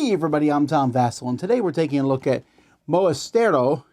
Hey everybody, I'm Tom Vasel, and today we're taking a look at Moesteiro.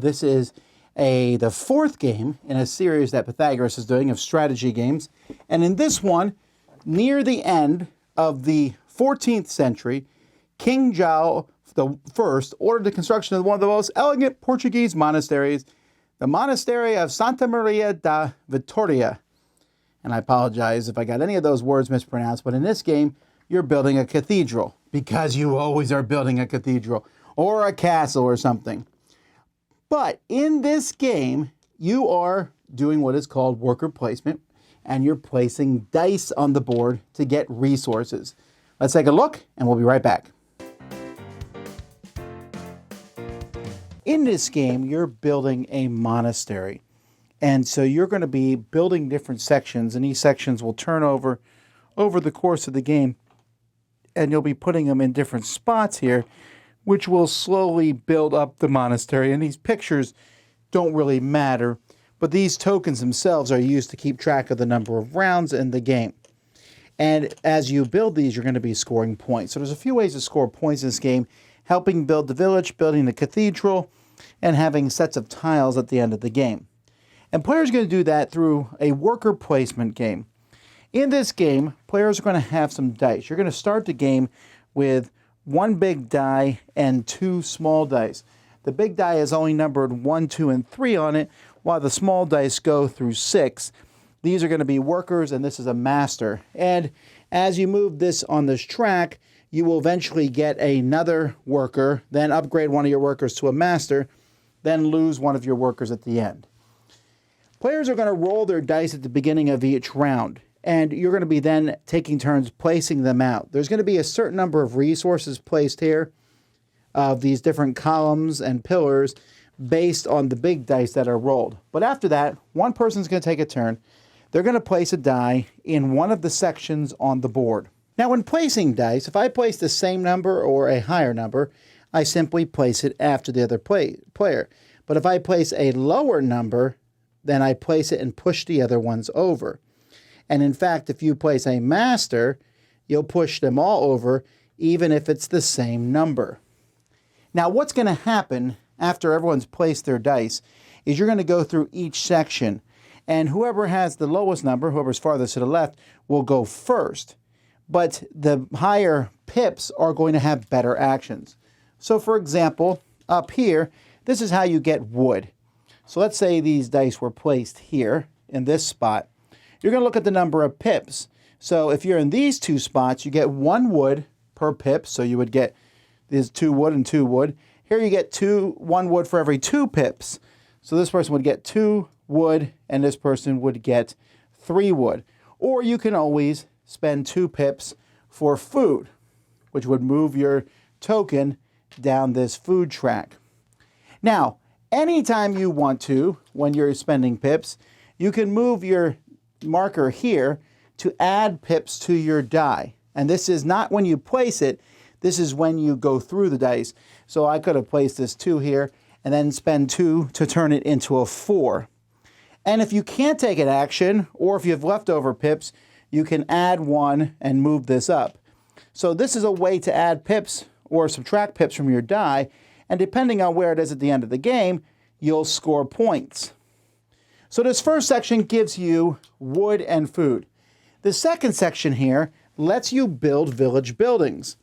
This is the fourth game in a series that Pythagoras is doing of strategy games. And in this one, near the end of the 14th century, King João I ordered the construction of one of the most elegant Portuguese monasteries, the Monastery of Santa Maria da Vitória. And I apologize if I got any of those words mispronounced, but in this game, you're building a cathedral, because you always are building a cathedral or a castle or something. But in this game, you are doing what is called worker placement, and you're placing dice on the board to get resources. Let's take a look, and we'll be right back. In this game, you're building a monastery. And so you're going to be building different sections, and these sections will turn over the course of the game. And you'll be putting them in different spots here, which will slowly build up the monastery. And these pictures don't really matter, but these tokens themselves are used to keep track of the number of rounds in the game. And as you build these, you're going to be scoring points. So there's a few ways to score points in this game: helping build the village, building the cathedral, and having sets of tiles at the end of the game. And players are going to do that through a worker placement game. In this game, players are going to have some dice. You're going to start the game with one big die and two small dice. The big die is only numbered 1, 2, and 3 on it, while the small dice go through 6. These are going to be workers, and this is a master. And as you move this on this track, you will eventually get another worker, then upgrade one of your workers to a master, then lose one of your workers at the end. Players are going to roll their dice at the beginning of each round, and you're going to be then taking turns placing them out. There's going to be a certain number of resources placed here, of these different columns and pillars, based on the big dice that are rolled. But after that, one person's going to take a turn. They're going to place a die in one of the sections on the board. Now, when placing dice, if I place the same number or a higher number, I simply place it after the other player. But if I place a lower number, then I place it and push the other ones over. And in fact, if you place a master, you'll push them all over, even if it's the same number. Now, what's going to happen after everyone's placed their dice is you're going to go through each section, and whoever has the lowest number, whoever's farthest to the left, will go first. But the higher pips are going to have better actions. So, for example, up here, this is how you get wood. So let's say these dice were placed here in this spot. You're going to look at the number of pips. So if you're in these two spots, you get 1 wood per pip. So you would get these 2 wood and 2 wood. Here you get 1 wood for every 2 pips. So this person would get 2 wood and this person would get 3 wood. Or you can always spend 2 pips for food, which would move your token down this food track. Now, anytime you want to, when you're spending pips, you can move your marker here to add pips to your die. And this is not when you place it, this is when you go through the dice. So I could have placed this 2 here and then spend 2 to turn it into a 4. And if you can't take an action, or if you have leftover pips, you can add 1 and move this up. So this is a way to add pips or subtract pips from your die, and depending on where it is at the end of the game, you'll score points. So this first section gives you wood and food. The second section here lets you build village buildings.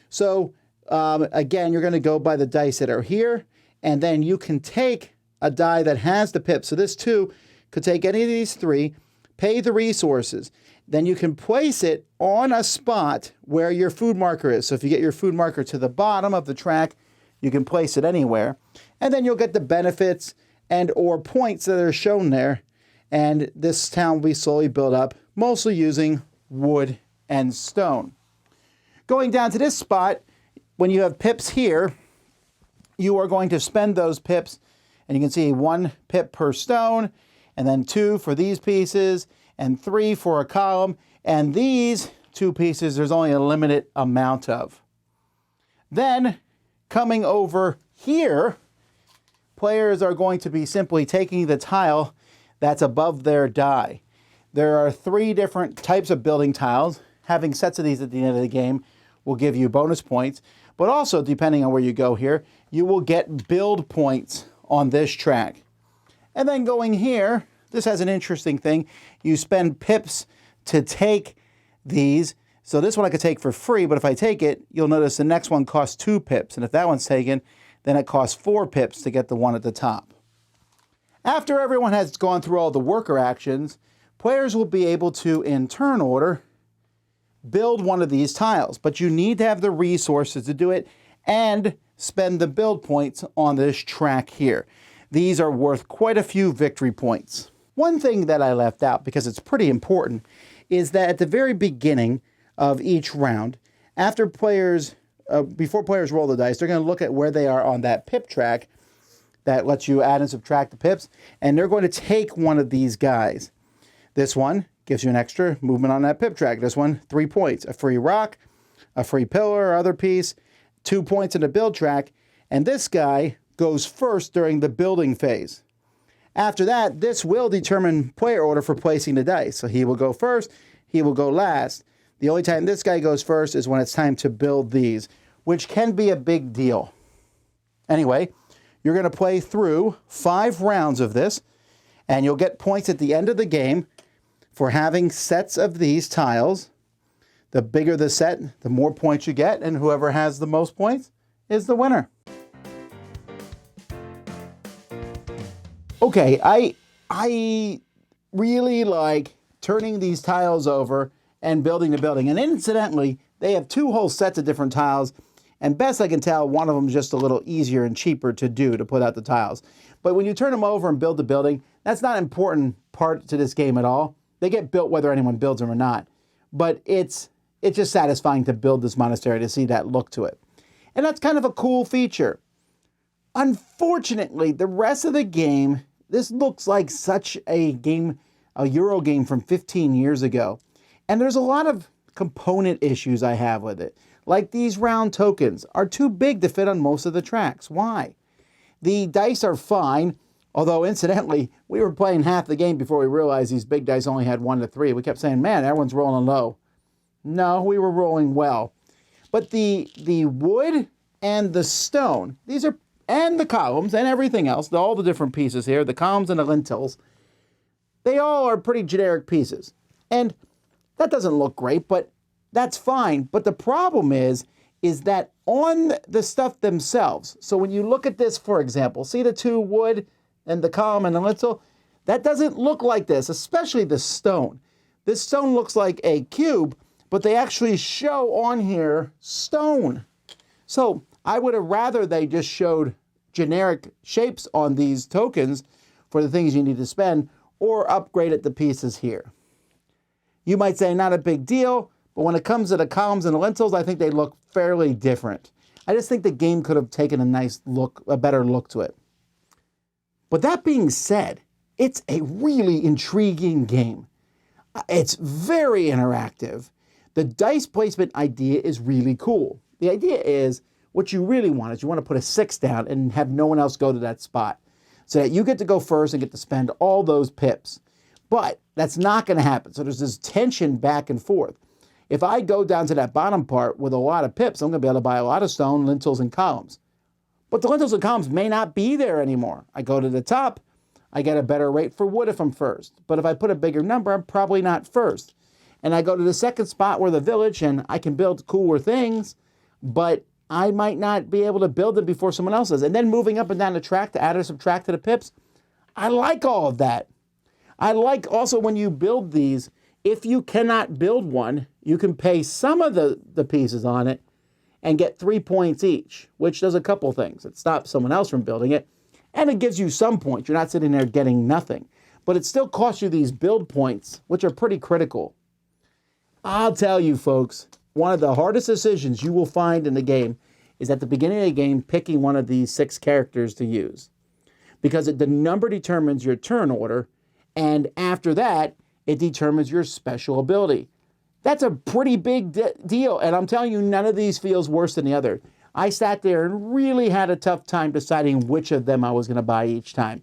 So again, you're going to go by the dice that are here, and then you can take a die that has the pips. So this 2 could take any of these 3, pay the resources. Then you can place it on a spot where your food marker is. So if you get your food marker to the bottom of the track, you can place it anywhere. And then you'll get the benefits and or points that are shown there. And this town will be slowly built up, mostly using wood and stone. Going down to this spot, when you have pips here, you are going to spend those pips. And you can see 1 pip per stone, and then 2 for these pieces, and 3 for a column. And these 2 pieces, there's only a limited amount of. Then, coming over here, players are going to be simply taking the tile that's above their die. There are 3 different types of building tiles, having sets of these at the end of the game. will give you bonus points. But also, depending on where you go here, you will get build points on this track. And then going here, this has an interesting thing. You spend pips to take these. So this one I could take for free, but if I take it, you'll notice the next one costs 2 pips. And if that one's taken, then it costs 4 pips to get the one at the top. After everyone has gone through all the worker actions, players will be able to, in turn order, build one of these tiles. But you need to have the resources to do it and spend the build points on this track here. These are worth quite a few victory points. One thing that I left out, because it's pretty important, is that at the very beginning of each round, after players, before players roll the dice, they're going to look at where they are on that pip track that lets you add and subtract the pips, and they're going to take one of these guys. This one gives you an extra movement on that pip track. This one, 3 points. A free rock, a free pillar or other piece, 2 points in the build track, and this guy goes first during the building phase. After that, this will determine player order for placing the dice. So he will go first, he will go last. The only time this guy goes first is when it's time to build these, which can be a big deal. Anyway, you're going to play through 5 rounds of this, and you'll get points at the end of the game for having sets of these tiles. The bigger the set, the more points you get, and whoever has the most points is the winner. Okay, I really like turning these tiles over and building the building. And incidentally, they have 2 whole sets of different tiles, and best I can tell, one of them is just a little easier and cheaper to do to put out the tiles. But when you turn them over and build the building, that's not an important part to this game at all. They get built whether anyone builds them or not. But it's just satisfying to build this monastery, to see that look to it. And that's kind of a cool feature. Unfortunately, the rest of the game, this looks like such a game, a Euro game from 15 years ago. And there's a lot of component issues I have with it. Like these round tokens are too big to fit on most of the tracks. Why? The dice are fine, although incidentally, we were playing half the game before we realized these big dice only had 1 to 3. We kept saying, man, everyone's rolling low. No, we were rolling well. But the wood and the stone, these are, and the columns and everything else, all the different pieces here, the columns and the lintels, they all are pretty generic pieces. And that doesn't look great, but that's fine. But the problem is that on the stuff themselves, so when you look at this, for example, see the 2 wood and the column and the lintel, that doesn't look like this, especially the stone. This stone looks like a cube, but they actually show on here stone. So I would have rather they just showed generic shapes on these tokens for the things you need to spend, or upgraded the pieces here. You might say not a big deal, but when it comes to the columns and the lintels, I think they look fairly different. I just think the game could have taken a nice look, a better look to it. But that being said, it's a really intriguing game. It's very interactive. The dice placement idea is really cool. The idea is, what you really want is you want to put a 6 down and have no one else go to that spot, so that you get to go first and get to spend all those pips. But that's not going to happen. So there's this tension back and forth. If I go down to that bottom part with a lot of pips, I'm going to be able to buy a lot of stone, lintels, and columns. But the lintels and columns may not be there anymore. I go to the top, I get a better rate for wood if I'm first. But if I put a bigger number, I'm probably not first. And I go to the second spot where the village, and I can build cooler things, but I might not be able to build them before someone else does. And then moving up and down the track to add or subtract to the pips, I like all of that. I like also when you build these, if you cannot build one, you can pay some of the pieces on it and get 3 points each, which does a couple things. It stops someone else from building it, and it gives you some points. You're not sitting there getting nothing. But it still costs you these build points, which are pretty critical. I'll tell you, folks, one of the hardest decisions you will find in the game is at the beginning of the game picking one of these 6 characters to use. Because the number determines your turn order, and after that, it determines your special ability. That's a pretty big deal, and I'm telling you, none of these feels worse than the other. I sat there and really had a tough time deciding which of them I was going to buy each time.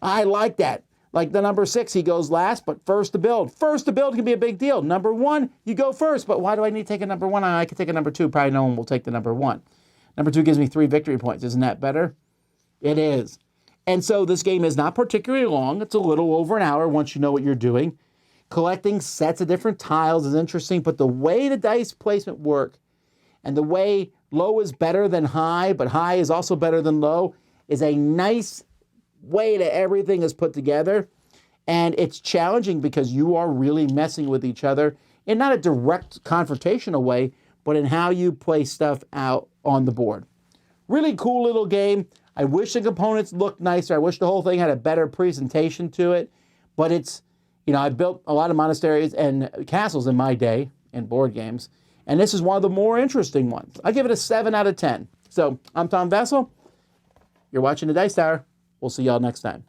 I like that. Like the number 6, he goes last, but first to build. First to build can be a big deal. Number 1, you go first, but why do I need to take a number 1? I could take a number 2. Probably no one will take the number 1. Number 2 gives me 3 victory points. Isn't that better? It is. And so this game is not particularly long. It's a little over an hour once you know what you're doing. Collecting sets of different tiles is interesting, but the way the dice placement work and the way low is better than high, but high is also better than low, is a nice way that everything is put together. And it's challenging because you are really messing with each other in not a direct confrontational way, but in how you play stuff out on the board. Really cool little game. I wish the components looked nicer. I wish the whole thing had a better presentation to it. But it's, I built a lot of monasteries and castles in my day in board games. And this is one of the more interesting ones. I give it a 7 out of 10. So I'm Tom Vasel. You're watching the Dice Tower. We'll see y'all next time.